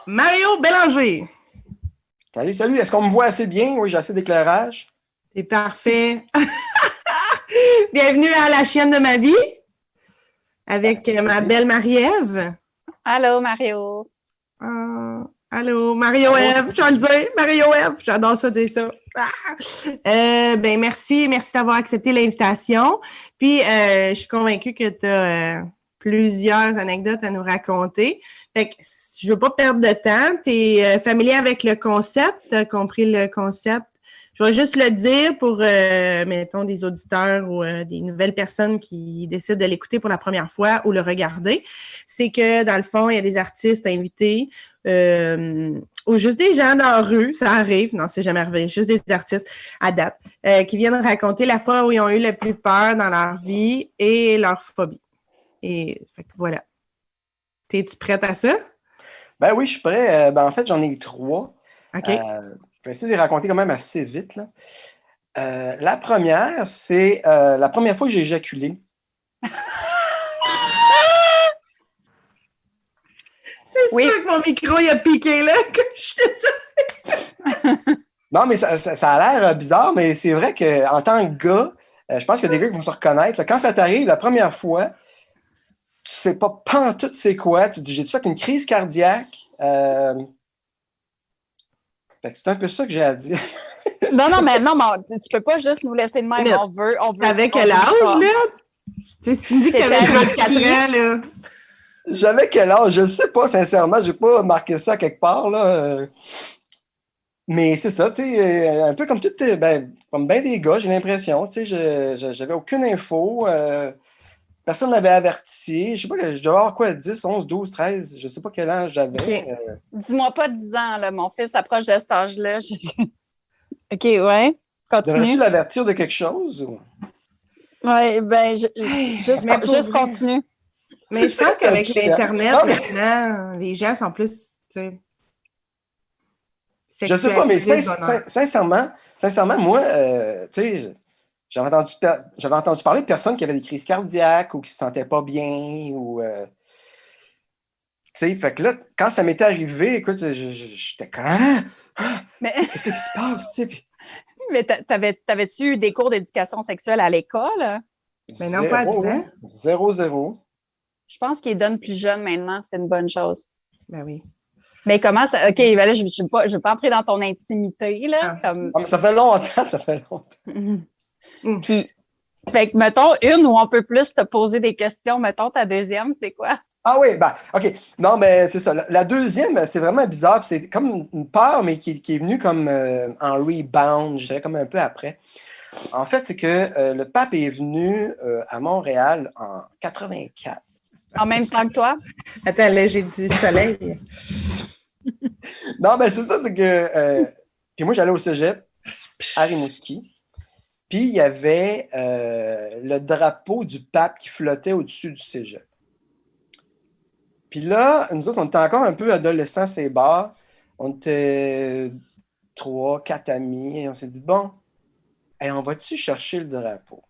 Mario Bélanger. Salut, salut. Est-ce qu'on me voit assez bien? Oui, j'ai assez d'éclairage. C'est parfait. Bienvenue à La chienne de ma vie avec ma belle Marie-Ève. Allô, Mario. Allô, Mario-Ève, je vais le dire. Mario-Ève, j'adore ça dire ça. Merci d'avoir accepté l'invitation. Puis, je suis convaincue que tu as plusieurs anecdotes à nous raconter. Fait que je veux pas perdre de temps. Tu es familier avec le concept, tu as compris le concept. Je vais juste le dire pour, mettons, des auditeurs ou des nouvelles personnes qui décident de l'écouter pour la première fois ou le regarder. C'est que, dans le fond, il y a des artistes invités ou juste des gens dans la rue, ça arrive, non, c'est jamais arrivé, juste des artistes à date, qui viennent raconter la fois où ils ont eu le plus peur dans leur vie et leur phobie. Et fait que voilà. T'es-tu prête à ça? Ben oui, je suis prêt. En fait, j'en ai 3. OK. Je vais essayer de les raconter quand même assez vite, là. La première, c'est la première fois que j'ai éjaculé. C'est sûr que mon micro il a piqué là, que je suis désolée. Non, mais ça a l'air bizarre, mais c'est vrai qu'en tant que gars, je pense qu'il y a des gars qui vont se reconnaître. Là, quand ça t'arrive la première fois, tu sais pas pantoute c'est quoi. Tu te dis, j'ai-tu fait une crise cardiaque? Fait que c'est un peu ça que j'ai à dire. Non, tu peux pas juste nous laisser de même. On veut. Avec quel âge, là? Tu sais, si tu me dis que tu avais 34 ans, là. J'avais quel âge? Je ne sais pas, sincèrement. Je n'ai pas marqué ça quelque part, là. Mais c'est ça, tu sais, un peu comme comme bien des gars, j'ai l'impression. Tu sais, j'avais aucune info. Personne ne m'avait averti. Je sais pas, je devais avoir quoi, 10, 11, 12, 13, je ne sais pas quel âge j'avais. Okay. Dis-moi pas 10 ans, là. Mon fils approche de cet âge-là. OK, ouais. Continue. Devrais-tu l'avertir de quelque chose? Oui, juste continue. Mais je pense qu'avec l'Internet, maintenant, les gens sont plus, tu sais, je sais pas, mais sincèrement, moi, tu sais, j'avais entendu parler de personnes qui avaient des crises cardiaques ou qui se sentaient pas bien ou... tu sais, fait que là, quand ça m'était arrivé, écoute, j'étais comme... Mais qu'est-ce qui se passe, tu sais? Mais t'avais-tu eu des cours d'éducation sexuelle à l'école? Mais non, pas à 10 ans. 0. Je pense qu'ils donnent plus jeunes maintenant, c'est une bonne chose. Ben oui. Mais comment ça... OK, ben là, je ne vais pas entrer dans ton intimité, là. Comme... mais ça fait longtemps, Puis, fait que, mettons, une où on peut plus te poser des questions, mettons, ta deuxième, c'est quoi? Ah oui, OK. Non, mais c'est ça. La deuxième, c'est vraiment bizarre. C'est comme une peur, mais qui est venue comme en rebound, je dirais comme un peu après. En fait, c'est que le pape est venu à Montréal en 84. En même temps que toi? Attends, là, j'ai du soleil. Non, mais c'est ça, c'est que... puis moi, j'allais au cégep à Rimouski. Puis il y avait le drapeau du pape qui flottait au-dessus du cégep. Puis là, nous autres, on était encore un peu adolescents, ces bars. On était 3, 4 amis. Et on s'est dit, bon, on va-tu chercher le drapeau?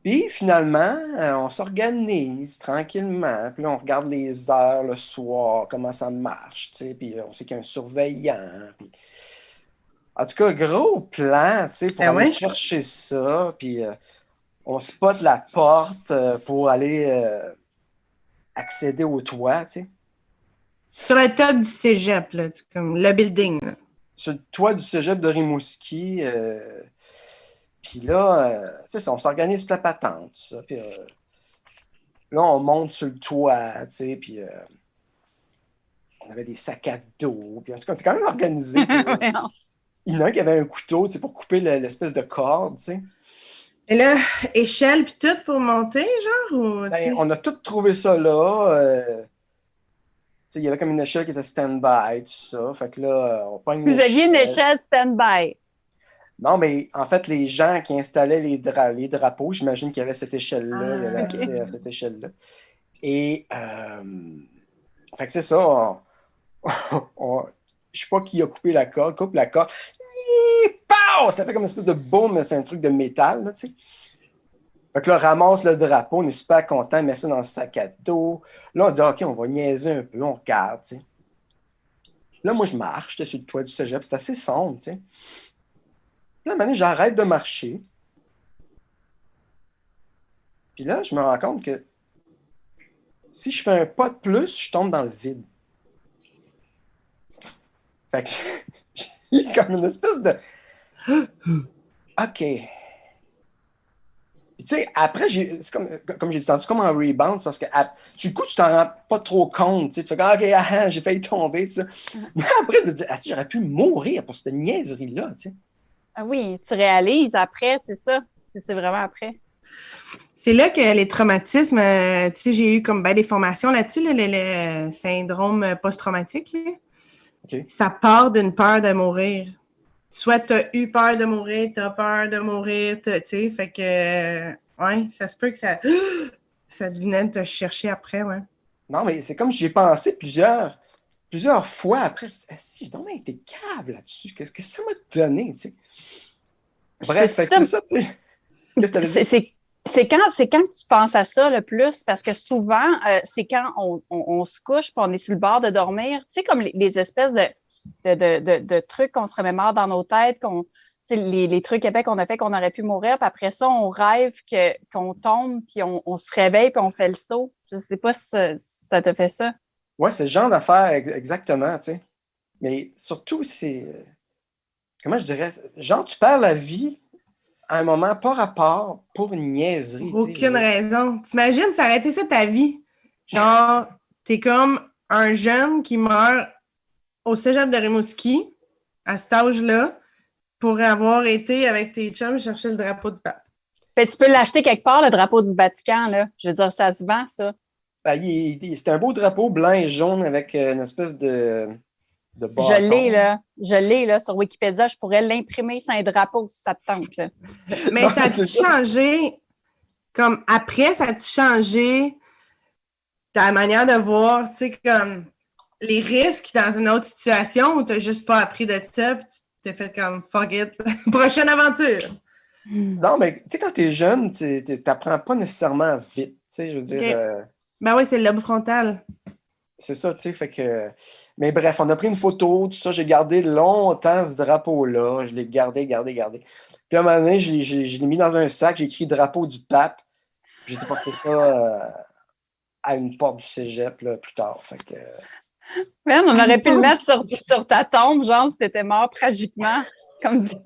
Puis finalement, on s'organise tranquillement. Puis là, on regarde les heures le soir, comment ça marche. Tu sais, puis on sait qu'il y a un surveillant. Puis... En tout cas, gros plan, tu sais, pour aller chercher ça. Puis on spot la porte pour aller accéder au toit, tu sais. Sur le top du cégep, là, comme le building. Là. Sur le toit du cégep de Rimouski. Puis là, c'est ça, on s'organise sur la patente, tout ça. Puis là, on monte sur le toit, tu sais, puis on avait des sacs à dos. Puis en tout cas, on était quand même organisé. Il y en a un qui avait un couteau, tu sais, pour couper l'espèce de corde, tu sais. Et là, échelle puis tout pour monter, genre? Ou, on a tout trouvé ça là. Il y avait comme une échelle qui était stand-by, tout ça. Fait que là, on prend une échelle. Vous aviez une échelle stand-by? Non, mais en fait, les gens qui installaient les drapeaux, j'imagine qu'il y avait cette échelle-là. Il y avait cette échelle-là. Et, fait que c'est ça. Je sais pas qui a coupé la corde. Coupe la corde. Pow! Ça fait comme une espèce de boom, mais c'est un truc de métal, là, tu sais. Fait que là, ramasse le drapeau, on est super content, met ça dans le sac à dos. Là, on dit, OK, on va niaiser un peu, on regarde, tu sais. Là, moi, je marche, j'étais sur le toit du cégep, c'est assez sombre, tu sais. Là, à un moment donné, j'arrête de marcher. Puis là, je me rends compte que si je fais un pas de plus, je tombe dans le vide. Fait que j'ai comme une espèce de OK. Puis, tu sais, après, c'est comme j'ai dit tantôt, c'est comme un rebound, c'est parce que du coup, tu t'en rends pas trop compte. Tu sais, tu fais comme, OK, j'ai failli tomber, tu sais. Mais après, je me dis, j'aurais pu mourir pour cette niaiserie-là, tu sais. Ah oui, tu réalises après, c'est ça. C'est vraiment après. C'est là que les traumatismes, tu sais, j'ai eu comme ben des formations là-dessus, là, le syndrome post-traumatique, là. OK. Ça part d'une peur de mourir. Soit tu as eu peur de mourir, tu as peur de mourir, tu sais, fait que, ouais, ça se peut que ça venait te chercher après, ouais. Non, mais c'est comme j'y ai pensé plusieurs fois après. Je me dis, si, j'ai donc été câble là-dessus. Qu'est-ce que ça m'a donné, tu sais? Bref, fait que c'est ça, tu sais. Qu'est-ce que tu avais dit? C'est quand tu penses à ça le plus, parce que souvent, c'est quand on se couche et on est sur le bord de dormir. Tu sais, comme les espèces de trucs qu'on se remémore dans nos têtes, tu sais, les trucs épais qu'on a fait qu'on aurait pu mourir, puis après ça, on rêve qu'on tombe, puis on se réveille, puis on fait le saut. Je sais pas si ça te fait ça. Ouais, c'est le genre d'affaire exactement, tu sais. Mais surtout, comment je dirais, genre, tu perds la vie à un moment pas rapport pour une niaiserie, Pour tu sais. Je veux aucune dire. raison. T'imagines, ça aurait été ça ta vie. Genre, t'es comme un jeune qui meurt au cégep de Rimouski, à cet âge-là, pour avoir été avec tes chums chercher le drapeau du pape. Fait, tu peux l'acheter quelque part, le drapeau du Vatican, là. Je veux dire, ça se vend, ça. Ben, c'est un beau drapeau blanc et jaune avec une espèce de Je l'ai, bâton. là. Je l'ai, là, sur Wikipédia. Je pourrais l'imprimer sur un drapeau si ça te tente, là. Mais Non, ça a-tu c'est ça. changé, comme après, ça a-tu changé ta manière de voir, tu sais, comme les risques dans une autre situation où t'as juste pas appris de ça, puis tu t'es fait comme fuck it, prochaine aventure. Non, mais tu sais, quand t'es jeune, t'apprends pas nécessairement vite. Tu sais, je veux dire, OK. Ben oui, c'est le lobe frontal. c'est ça, tu sais, fait que. Mais bref, on a pris une photo, tout ça, j'ai gardé longtemps ce drapeau-là. Je l'ai gardé. Puis à un moment donné, je l'ai mis dans un sac, j'ai écrit drapeau du pape. Puis j'ai déporté ça à une porte du cégep là, plus tard. Fait que. Man, on aurait pu le mettre sur ta tombe, genre, si t'étais mort tragiquement. Comme dit.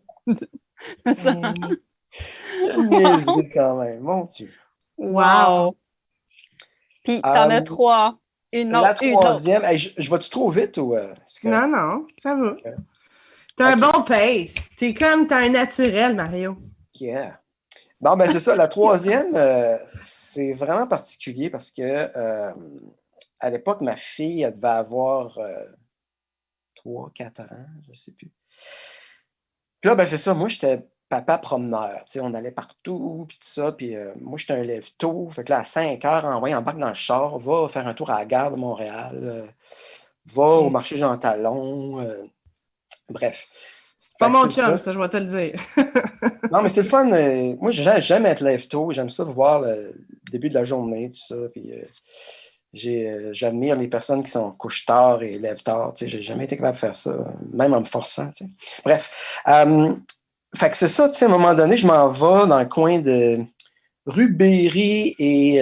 Quelle niaiserie quand même, mon Dieu. Wow! Puis, t'en as 3. La Une autre. troisième, hey, je vais-tu trop vite ou est-ce que. Non, ça va. Ok. T'as un Ok. bon pace. T'as un naturel, Mario. Yeah. Non, ben c'est ça. La troisième, c'est vraiment particulier parce que à l'époque, ma fille, elle devait avoir 3, 4 ans, je ne sais plus. Puis là, ben c'est ça. Moi, j'étais papa promeneur. Tu sais, on allait partout, puis tout ça. Puis moi, j'étais un lève-tôt. Fait que là, à 5 heures, embarque dans le char, va faire un tour à la gare de Montréal, va au marché Jean Talon. Bref. Pas Fait que mon c'est chum, ça. ça, je vais te le dire. Non, mais c'est le fun. Moi, j'aime être lève-tôt. J'aime ça voir le début de la journée, tout ça. Puis j'admire les personnes qui sont couche-tard et lève-tard. Tu sais, j'ai jamais été capable de faire ça, même en me forçant. Tu sais. Bref. Fait que c'est ça, tu sais, à un moment donné, je m'en vais dans le coin de rue Berry et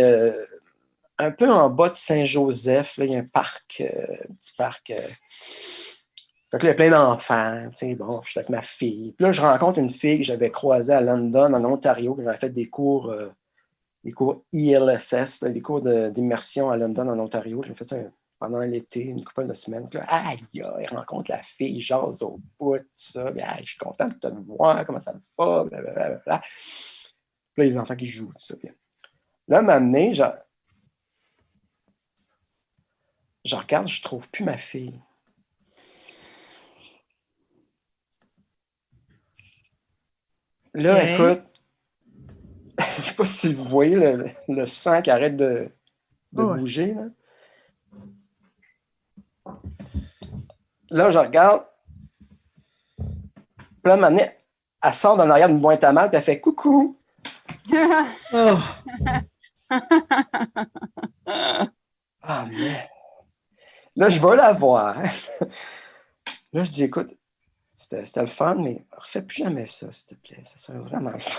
un peu en bas de Saint-Joseph. Là, il y a un parc, un petit parc. Fait que là, il y a plein d'enfants, tu sais, bon, je suis avec ma fille. Puis là, je rencontre une fille que j'avais croisée à London, en Ontario, que j'avais fait des cours ILSS, là, des cours d'immersion à London, en Ontario. J'ai fait ça pendant l'été, une couple de semaines. Puis là, aïe, il rencontre la fille, jase au bout, tout ça. Puis, aïe, je suis content de te voir, comment ça va, blablabla. Puis là, les enfants qui jouent, tout ça. Puis là, à un moment donné, je regarde, je trouve plus ma fille. Là, Okay. écoute, je ne sais pas si vous voyez le sang qui arrête de bouger. Là. Là, je regarde. Puis là, à un moment donné, elle sort d'en arrière d'une boîte à mal, puis elle fait coucou. Oh. Ah, mais. Là, je vais la voir. Là, je dis, écoute, c'était le fun, mais refais plus jamais ça, s'il te plaît. Ça serait vraiment le fun.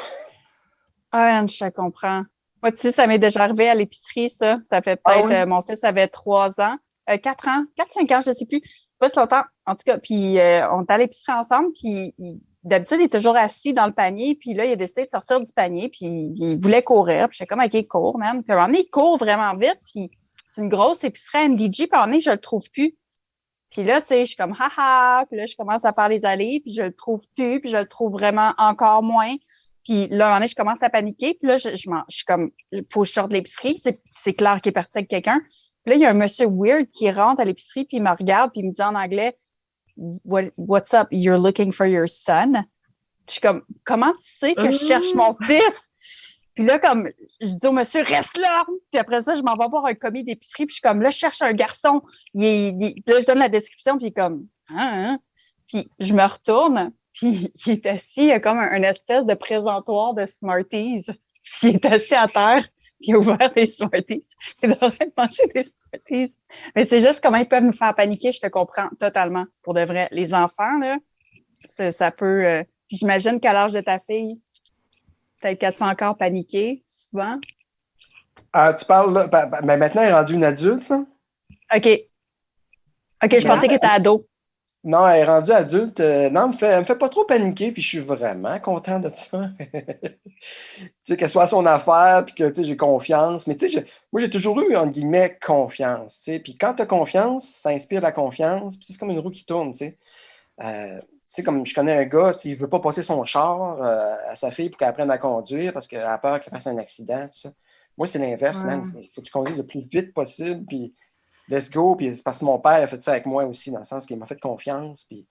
Ah, je te comprends. Moi, tu sais, ça m'est déjà arrivé à l'épicerie, ça. Ça fait Ah peut-être, oui? mon fils avait 3 ans, 4 ans, 4-5 ans, je ne sais plus. Pas si longtemps. En tout cas, puis on était à l'épicerie ensemble, puis d'habitude, il est toujours assis dans le panier, puis là, il a décidé de sortir du panier, puis il voulait courir. Puis j'étais comme, OK, il court, man. Puis à un moment donné, il court vraiment vite, puis c'est une grosse épicerie à MDG, puis à un moment donné, je le trouve plus. Puis là, tu sais, je suis comme, haha, puis là, je commence à faire les allées, puis je le trouve plus, puis je le trouve vraiment encore moins. Puis là, à un moment donné, je commence à paniquer. Puis là, je suis comme, il faut que je sorte de l'épicerie. C'est clair qu'il est parti avec quelqu'un. Puis là, il y a un monsieur weird qui rentre à l'épicerie, puis il me regarde, puis il me dit en anglais, What's up? You're looking for your son? Je suis comme, comment tu sais que je cherche mon fils? Puis là, comme, je dis au monsieur, reste là! Puis après ça, je m'en vais voir un commis d'épicerie, puis je suis comme, là, je cherche un garçon. Puis là, je donne la description, puis il est comme, hein? Puis je me retourne, puis il est assis, il y a comme un espèce de présentoir de Smarties. Puis il est assis à terre, puis il a ouvert des Smarties. Il est en train de manger des Smarties. Mais c'est juste comment ils peuvent nous faire paniquer, je te comprends totalement, pour de vrai. Les enfants, là, ça peut... Puis j'imagine qu'à l'âge de ta fille, peut-être qu'elle te fait encore paniquer, souvent. Ah, tu parles là, mais maintenant, elle est rendue une adulte, là? OK. OK, je pensais qu'elle était ado. Non, elle est rendue adulte. Non, elle me fait pas trop paniquer, puis je suis vraiment content de ça. Tu sais, qu'elle soit à son affaire, puis que, tu sais, j'ai confiance. Mais, tu sais, moi, j'ai toujours eu, entre guillemets, confiance, tu sais. Puis quand tu as confiance, ça inspire la confiance, puis c'est comme une roue qui tourne, tu sais. Tu sais, comme je connais un gars, tu sais, il veut pas passer son char à sa fille pour qu'elle apprenne à conduire parce qu'elle a peur qu'elle fasse un accident, tout ça. Moi, c'est l'inverse, man. Il faut que tu conduises le plus vite possible, puis let's go. Puis c'est parce que mon père a fait ça avec moi aussi, dans le sens qu'il m'a fait confiance. Puis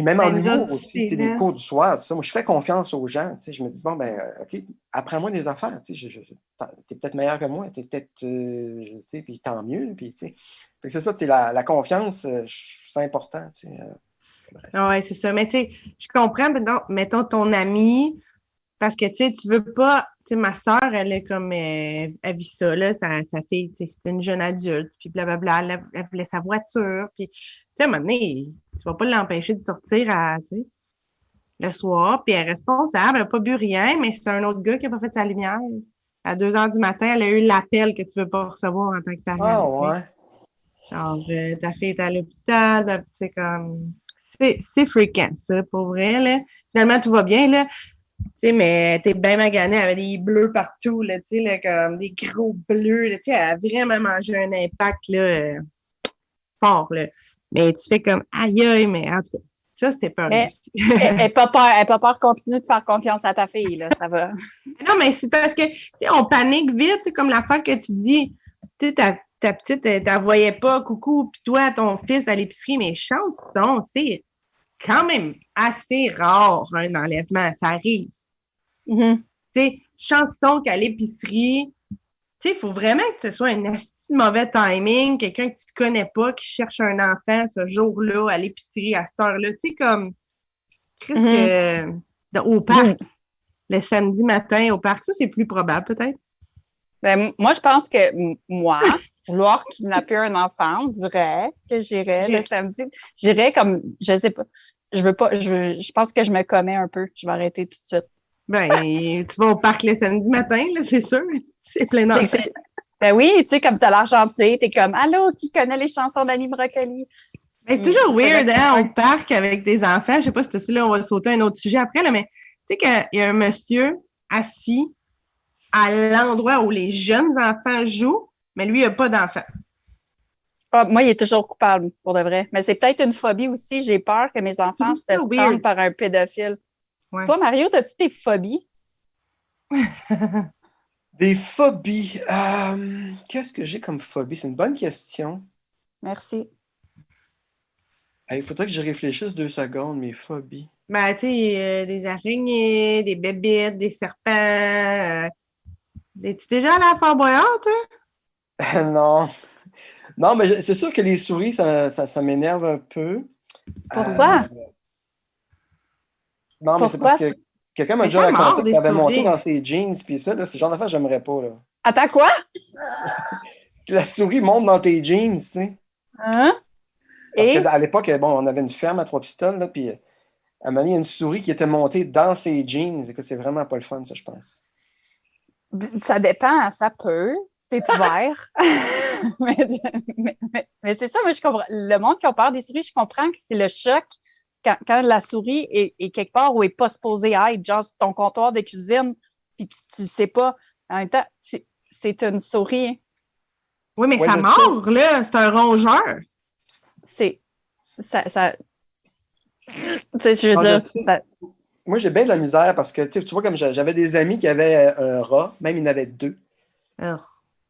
même en Ben, nous humour autres aussi, tu aussi, sais, les là. cours du soir, tout ça. Moi, je fais confiance aux gens. Tu sais, je me dis, bon, ben, OK, apprends-moi des affaires. Tu sais, t'es peut-être meilleur que moi. T'es peut-être, tu sais, puis tant mieux. Puis, tu sais. Fait que c'est ça, tu sais, la confiance, c'est important, tu sais. Ah ouais, c'est ça. Mais tu sais, je comprends, mettons ton ami, parce que tu sais, tu veux pas. Tu sais, ma soeur, elle est comme. Elle vit ça, là, sa fille, tu sais, c'est une jeune adulte, puis blablabla, elle voulait sa voiture, puis tu sais, à un moment donné, tu vas pas l'empêcher de sortir tu sais, le soir, puis elle est responsable, elle n'a pas bu rien, mais c'est un autre gars qui n'a pas fait sa lumière. À 2 heures du matin, elle a eu l'appel que tu veux pas recevoir en tant que parent. Ah, Tu sais. ouais. Genre, ta fille est à l'hôpital, tu sais, comme. C'est fréquent, ça, pour vrai, là. Finalement, tout va bien, là. Tu sais, mais t'es bien magané, avec des bleus partout, là, tu sais, là, comme des gros bleus, là, tu sais, elle a vraiment mangé un impact, là, fort, là. Mais tu fais comme, aïe, aïe, mais en tout cas, ça, c'était peur Mais aussi. elle n'a pas peur. Elle n'a pas peur. Continue de faire confiance à ta fille, là. Ça va. Non, mais c'est parce que, tu sais, on panique vite, comme l'affaire que tu dis, tu sais, ta petite, elle ne voyait pas, coucou, puis toi, ton fils à l'épicerie, mais chanson, c'est quand même assez rare, un enlèvement, ça arrive. Mm-hmm. Tu sais, chanson qu'à l'épicerie, tu sais, il faut vraiment que ce soit un asti de mauvais timing, quelqu'un que tu ne connais pas, qui cherche un enfant ce jour-là, à l'épicerie, à cette heure-là, tu sais, comme, Chris, au parc, le samedi matin au parc, ça, c'est plus probable, peut-être. Ben, moi, je pense que moi, vouloir kidnapper un enfant, on dirait que j'irais le samedi. J'irais comme, je sais pas. Je veux pas, je pense que je me commets un peu. Je vais arrêter tout de suite. Ben, tu vas au parc le samedi matin, là, c'est sûr. C'est plein d'enfants. Ben oui, tu sais, comme t'as l'argentier, t'es comme, allô, qui connaît les chansons d'Annie Brocoli? Ben, c'est toujours weird, hein, au parc avec des enfants. Je sais pas si c'est là, on va sauter un autre sujet après, là, mais tu sais qu'il y a un monsieur assis à l'endroit où les jeunes enfants jouent, mais lui, il n'a pas d'enfant. Ah, moi, il est toujours coupable, pour de vrai. Mais c'est peut-être une phobie aussi. J'ai peur que mes enfants se fassent prendre par un pédophile. Ouais. Toi, Mario, as-tu des phobies? Des phobies. Qu'est-ce que j'ai comme phobie? C'est une bonne question. Merci. Il faudrait que je réfléchisse 2 secondes, mes phobies. Ben, tu sais, des araignées, des bébites, des serpents. Es-tu déjà allé à Fort Boyard, toi? Non. Non, mais c'est sûr que les souris, ça m'énerve un peu. Pourquoi? Non, mais c'est parce que Quelqu'un m'a Mais déjà ça mord, raconté des qu'il avait monté souris. dans ses jeans, puis ça, là, c'est le genre d'affaire que j'aimerais pas, là. Attends, quoi? Que la souris monte dans tes jeans, tu sais. Hein? Parce Et qu'à l'époque, bon, on avait une ferme à Trois-Pistoles, là, puis à un moment donné, il y a une souris qui était montée dans ses jeans. Écoute, c'est vraiment pas le fun, ça, je pense. ça dépend, ça peut. C'est ouvert. mais mais c'est ça, moi, je comprends. Le monde qui a peur des souris, je comprends que c'est le choc quand la souris est quelque part où elle n'est pas supposée être, genre c'est ton comptoir de cuisine, puis tu sais pas. En même temps, c'est une souris. Oui, mais Ouais, ça je sais. mord, là. C'est un rongeur. C'est. Ça tu sais, je veux Ah, dire, je sais. ça. Moi, j'ai bien de la misère parce que, tu vois, comme j'avais des amis qui avaient un rat, même il y en avait deux. Oh,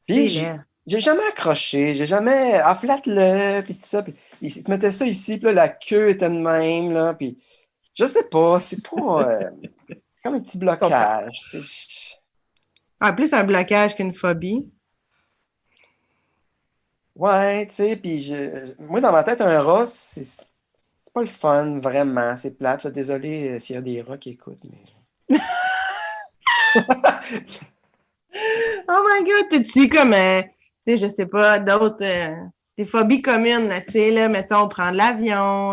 Puis, c'est laid. j'ai jamais accroché, j'ai jamais. Ah, flatte-le, puis tout ça. Puis, ils te mettaient ça ici, puis là, la queue était de même, là. Puis, je sais pas, c'est pas. Comme un petit Je comprends. blocage. En plus, un blocage qu'une phobie. Ouais, tu sais, puis moi, dans ma tête, un rat, c'est pas le fun, vraiment. C'est plate, là. Désolé s'il y a des rats qui écoutent, mais. Oh my God, t'as-tu comme, tu sais, je sais pas, d'autres, des phobies communes, là, tu sais, là, mettons, prendre l'avion.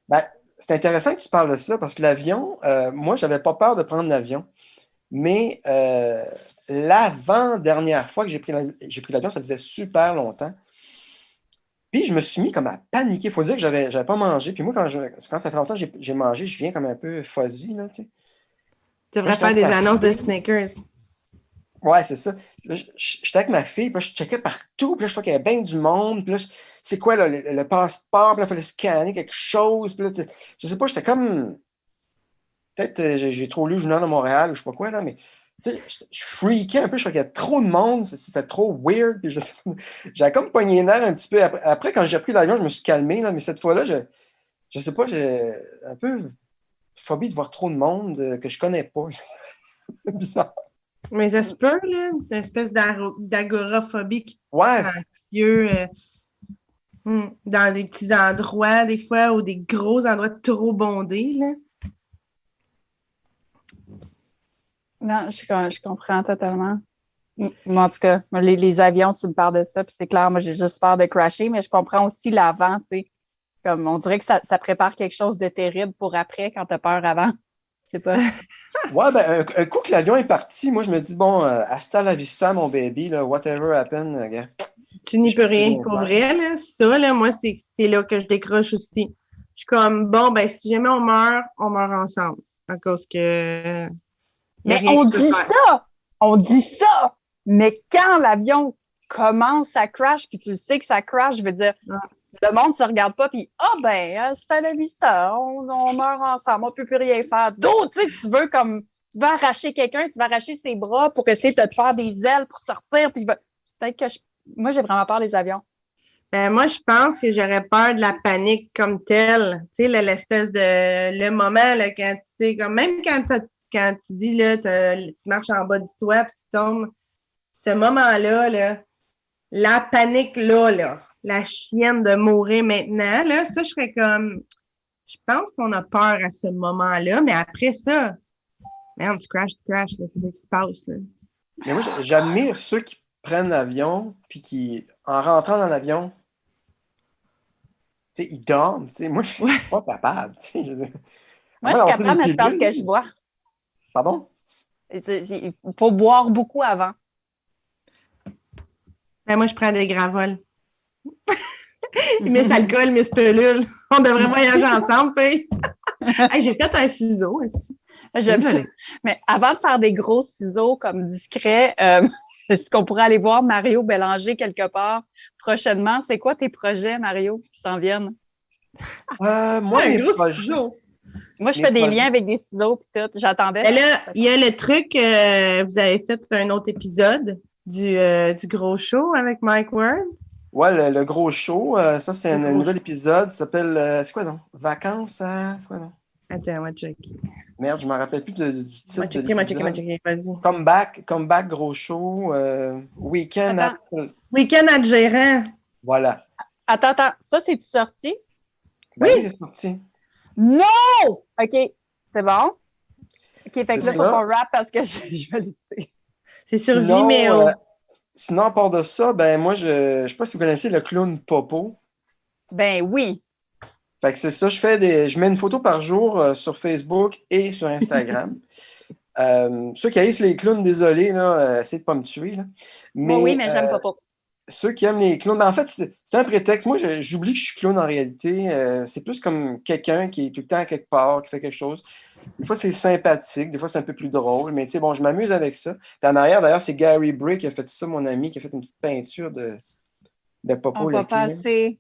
Ben, c'est intéressant que tu parles de ça parce que l'avion, moi, j'avais pas peur de prendre l'avion, mais l'avant-dernière fois que j'ai pris l'avion, ça faisait super longtemps. Puis je me suis mis comme à paniquer. Il faut dire que j'avais pas mangé. Puis moi, quand ça fait longtemps que j'ai mangé, je viens comme un peu fuzzy, là, tu sais. Tu Là, devrais j'étais faire avec des ma annonces de fille. Snickers. Ouais, c'est ça. Là, j'étais avec ma fille, puis là, je checkais partout, puis là, je vois qu'il y avait bien du monde, puis là, c'est quoi, là, le passeport, puis là, il fallait scanner quelque chose, puis là, je sais pas, j'étais comme, peut-être j'ai trop lu le Journal de Montréal, ou je sais pas quoi, là, mais, tu sais, je freakais un peu, je crois qu'il y a trop de monde, c'était trop weird, puis j'avais comme pogné les nerfs un petit peu. Après, quand j'ai pris l'avion, je me suis calmé, là, mais cette fois-là, je sais pas, j'ai un peu phobie de voir trop de monde que je connais pas. C'est bizarre. Mais ça se peut, là, une espèce d'agoraphobie qui te Ouais, rend anxieux, dans des petits endroits, des fois, ou des gros endroits trop bondés, là. Non, je comprends totalement. Moi, en tout cas, les avions, tu me parles de ça, puis c'est clair, moi, j'ai juste peur de crasher, mais je comprends aussi l'avant, tu sais. Comme on dirait que ça prépare quelque chose de terrible pour après quand tu as peur avant. C'est pas. ouais, ben, un coup que l'avion est parti, moi, je me dis, bon, hasta la vista, mon baby, là, whatever happened, gars. Tu n'y Je peux peux plus rien. rien Pour faire. vrai, là, ça, là, moi, c'est là que je décroche aussi. Je suis comme, bon, ben, si jamais on meurt ensemble. À cause que il n'y a Mais rien que je peux faire. on dit ça, mais quand l'avion commence à crash, puis tu sais que ça crash, je veux dire, le monde se regarde pas, puis c'est à la vista, on meurt ensemble, on peut plus rien faire. D'autres, tu sais, tu veux arracher quelqu'un, tu vas arracher ses bras pour essayer de te faire des ailes pour sortir, puis peut-être que moi, j'ai vraiment peur des avions. Ben, moi, je pense que j'aurais peur de la panique comme telle. Tu sais, l'espèce de le moment là, quand tu sais, comme même quand tu dis là, tu marches en bas du toit puis tu tombes, ce moment-là, là, la panique là, la chienne de mourir maintenant, là, ça, je serais comme je pense qu'on a peur à ce moment-là, mais après ça, merde, tu crashes, là, c'est ça qui se passe, là. Mais moi, j'admire ceux qui prennent l'avion, puis qui, en rentrant dans l'avion, tu sais, ils dorment. Tu sais, moi, je suis Ouais. pas capable. Tu sais, à Moi, je moins suis d'avoir pris capable, des mais c'est parce que pilules. je bois. Pardon? Il faut boire beaucoup avant. Ben, moi, je prends des gravoles. Miss Alcool, Miss Pelule. On devrait voyager ensemble, puis. Hey, j'ai fait un ciseau. J'aime ça. Mais avant de faire des gros ciseaux comme discrets, est-ce qu'on pourrait aller voir Mario Bélanger quelque part prochainement? C'est quoi tes projets, Mario, qui s'en viennent? Moi, Un mes gros projets. ciseau. Moi, je Mes fais des projets. liens avec des ciseaux puis tout. J'attendais. Mais là, il y a le truc, vous avez fait un autre épisode du gros show avec Mike Ward. Ouais, le gros show, ça, c'est Le un gros nouvel show. épisode. Ça s'appelle. C'est quoi, non? Vacances à. C'est quoi, non? Attends, moi, checker. Merde, je me rappelle plus du titre de Moi, l'épisode. checker, vas-y. Comeback, gros show. Week-end Attends. Week-end à gérant. Voilà. Attends. Ça, c'est-tu sorti? Ben oui, Oui. c'est sorti. Non! OK. C'est bon? OK, fait que là, il faut ça. qu'on rap parce que je vais l'écouter. C'est sur Sinon, Vimeo. Sinon, à part de ça, ben moi, je sais pas si vous connaissez le clown Popo. Ben oui. Fait que c'est ça, je mets une photo par jour sur Facebook et sur Instagram. Ceux qui haïssent les clowns, désolé, là, essayez de pas me tuer. Là. Moi, oui, mais Mais j'aime pas. ceux qui aiment les clowns, ben en fait, c'est un prétexte. Moi, j'oublie que je suis clown en réalité. C'est plus comme quelqu'un qui est tout le temps quelque part, qui fait quelque chose. Des fois, c'est sympathique, des fois, c'est un peu plus drôle, mais tu sais, bon, je m'amuse avec ça. Puis en arrière, d'ailleurs, c'est Gary Bray qui a fait ça, mon ami, qui a fait une petite peinture de Popo On le va clown. passer.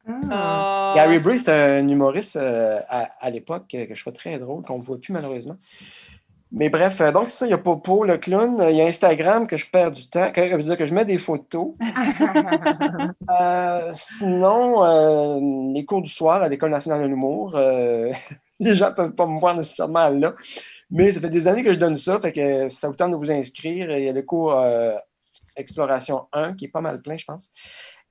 Gary Bray, c'est un humoriste à l'époque que je trouve très drôle, qu'on ne voit plus malheureusement. Mais bref, donc c'est ça, il y a Popo, le clown. Il y a Instagram que je perds du temps, que, veut dire que je mets des photos. Sinon, les cours du soir à l'École nationale de l'humour, les gens ne peuvent pas me voir nécessairement là. Mais ça fait des années que je donne ça, fait que ça vous tente de vous inscrire. Il y a le cours Exploration 1 qui est pas mal plein, je pense.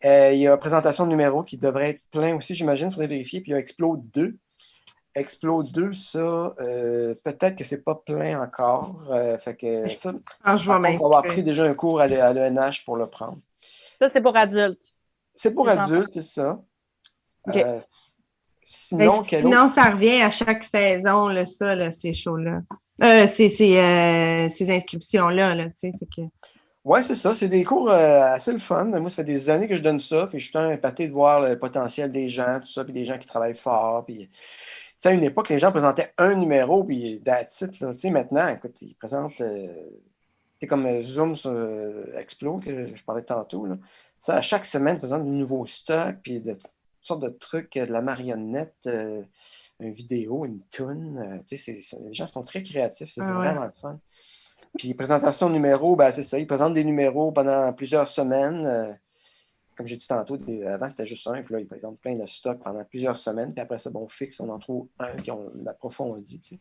Il y a présentation de numéro qui devrait être plein aussi, j'imagine, il faudrait vérifier. Puis il y a Explo 2. Explo 2, ça, peut-être que c'est pas plein encore. Fait que ça, Je vais on va avoir pris déjà un cours à l'ENH pour le prendre. Ça, c'est pour adultes. C'est pour adultes, c'est ça. OK. Sinon, ça revient à chaque saison, là, ça, là, ces shows-là. Ces inscriptions-là, là, tu sais, c'est que... Oui, c'est ça. C'est des cours assez le fun. Moi, ça fait des années que je donne ça, puis je suis épaté de voir le potentiel des gens, tout ça, puis des gens qui travaillent fort. Puis, tu sais, à une époque, les gens présentaient un numéro, puis that's it, là. Tu sais, maintenant, écoute, ils présentent, tu sais, comme Zoom sur Explo, que je parlais tantôt, là. Ça, à chaque semaine, ils présentent de nouveaux stocks, puis de toutes sortes de trucs, de la marionnette, une vidéo, une toune. Tu sais, les gens sont très créatifs, c'est vraiment le fun. Puis, présentation de numéros, ben, c'est ça. Ils présentent des numéros pendant plusieurs semaines. Comme j'ai dit tantôt, avant, c'était juste un. Puis là, ils présentent plein de stocks pendant plusieurs semaines. Puis après ça, bon, on fixe, on en trouve un, puis on l'approfondit. Tu sais.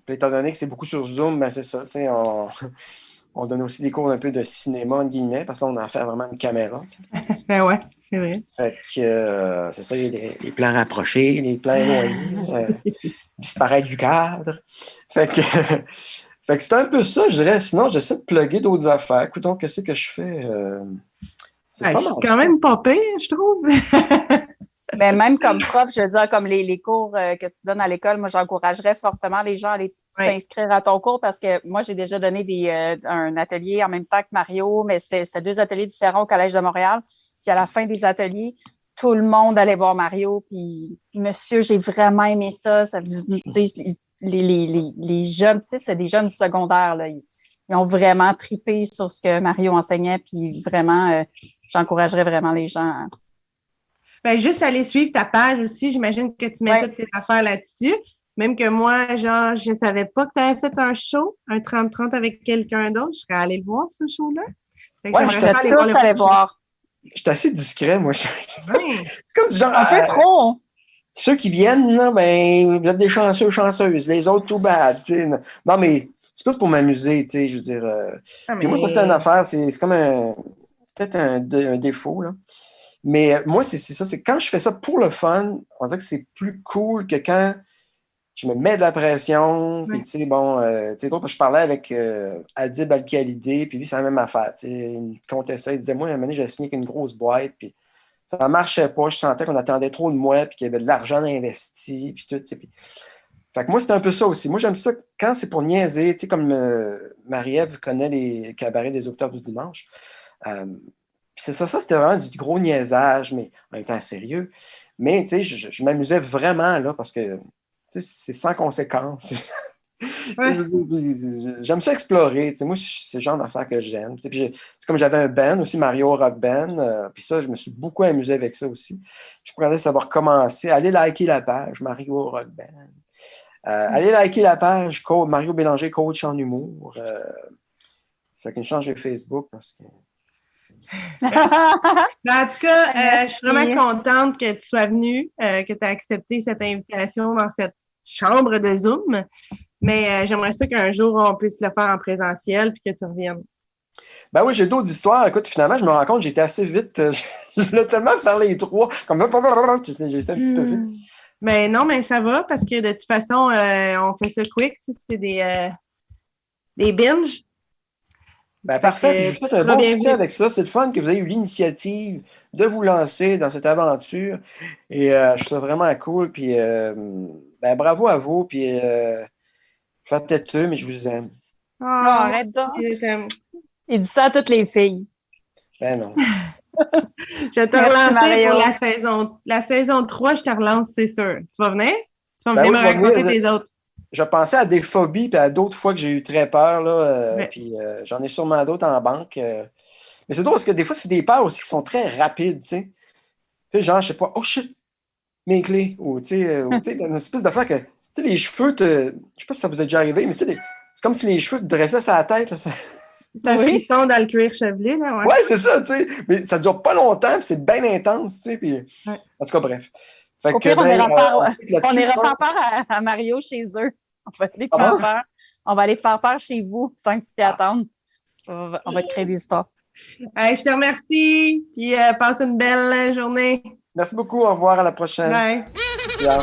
Puis étant donné que c'est beaucoup sur Zoom, ben, c'est ça. Tu sais, on donne aussi des cours un peu de cinéma, en guillemets, parce qu'on en fait vraiment une caméra. Tu sais. Ben ouais, c'est vrai. Fait que c'est ça, il y a les plans rapprochés, les plans éloignés, disparaître du cadre. Fait que c'est un peu ça, je dirais. Sinon, j'essaie de plugger d'autres affaires. Écoute, donc, qu'est-ce que je fais? Je suis quand même pas pire, je trouve. Mais même comme prof, je veux dire, comme les cours que tu donnes à l'école, moi, j'encouragerais fortement les gens à aller s'inscrire à ton cours parce que moi, j'ai déjà donné un atelier en même temps que Mario, mais c'est 2 ateliers différents au Collège de Montréal. Puis à la fin des ateliers, tout le monde allait voir Mario. Puis, monsieur, j'ai vraiment aimé ça. Les jeunes, tu sais, c'est des jeunes du secondaire, là. Ils ont vraiment trippé sur ce que Mario enseignait. Puis vraiment, j'encouragerais vraiment les gens. Ben, juste aller suivre ta page aussi. J'imagine que tu mets toutes tes affaires là-dessus. Même que moi, genre, je savais pas que tu avais fait un show, un 30-30 avec quelqu'un d'autre. Je serais allée le voir, ce show-là. Je serais tous aller voir. Je suis assez discret, moi. Comme du genre. Un peu trop. Ceux qui viennent, là, ben, vous êtes des chanceux, chanceuses. Les autres, tout bad. T'sais. Non, mais c'est pas pour m'amuser, tu sais, je veux dire. Puis moi, ça, c'est une affaire, c'est comme peut-être un défaut, là. Mais moi, c'est ça, c'est quand je fais ça pour le fun, on dirait que c'est plus cool que quand je me mets de la pression. Puis, tu sais, bon, tu sais, je parlais avec Adib Al-Khalidé, puis lui, c'est la même affaire. Tu sais, il me contait ça. Il disait, moi, à un moment donné, j'ai signé avec une grosse boîte, puis ça ne marchait pas. Je sentais qu'on attendait trop de moi, puis qu'il y avait de l'argent investi, puis tout, tu sais. Puis... Fait que moi, c'est un peu ça aussi. Moi, j'aime ça quand c'est pour niaiser, tu sais, comme Marie-Ève connaît les cabarets des auteurs du dimanche. Puis ça, c'était vraiment du gros niaisage, mais en même temps sérieux. Mais, tu sais, je m'amusais vraiment, là, parce que, tu sais, c'est sans conséquence. Ouais. J'aime ça explorer. Moi, c'est le genre d'affaires que j'aime. C'est comme j'avais un band aussi, Mario Rock Band. Puis ça, je me suis beaucoup amusé avec ça aussi. Je pourrais savoir commencer. Allez liker la page Mario Rock Band. Allez liker la page Mario Bélanger, coach en humour. Fait qu'une change de Facebook parce que. En tout cas, je suis vraiment contente que tu sois venue, que tu aies accepté cette invitation dans cette chambre de Zoom. Mais j'aimerais ça qu'un jour, on puisse le faire en présentiel puis que tu reviennes. Ben oui, j'ai d'autres histoires. Écoute, finalement, je me rends compte que j'étais assez vite. Je voulais tellement faire les 3. Comme j'étais un petit peu vite. Ben non, mais ça va parce que de toute façon, on fait ça quick. C'est des binges. Ben, parfait. Puis je vous souhaite un bon bien succès vu. avec ça. C'est le fun que vous ayez eu l'initiative de vous lancer dans cette aventure. Et je trouve ça vraiment cool. Puis ben, bravo à vous. Puis faites têteux, mais je vous aime. Non, arrête donc. Je t'aime. Il dit ça à toutes les filles. Ben non. Je vais te Merci, relancer Mario. pour la saison 3, je te relance, c'est sûr. Tu vas venir? Tu vas Ben venir oui, me je vais raconter venir. tes autres. Je pensais à des phobies puis à d'autres fois que j'ai eu très peur. Là, Ouais. puis j'en ai sûrement d'autres en banque. Mais c'est drôle parce que des fois, c'est des peurs aussi qui sont très rapides. Tu sais, genre, je sais pas, oh shit, mes clés. Ou tu sais, une espèce d'affaire que, tu sais, les cheveux, je sais pas si ça vous est déjà arrivé, mais tu sais, c'est comme si les cheveux te dressaient sur la tête. Là, T'as un Oui. frisson dans le cuir chevelu, là, ouais. Ouais, c'est ça, tu sais. Mais ça dure pas longtemps, puis c'est bien intense, tu sais. Puis... Ouais. En tout cas, bref. Fait Au que, pire, on ira là-dessus, je faire pense- peur à Mario chez eux. On va aller te Ah faire bon? peur. On va aller te faire peur chez vous sans que tu t'y attendes. On va te créer des histoires. Hey, je te remercie. Puis passe une belle journée. Merci beaucoup. Au revoir. À la prochaine. Bye. Ciao.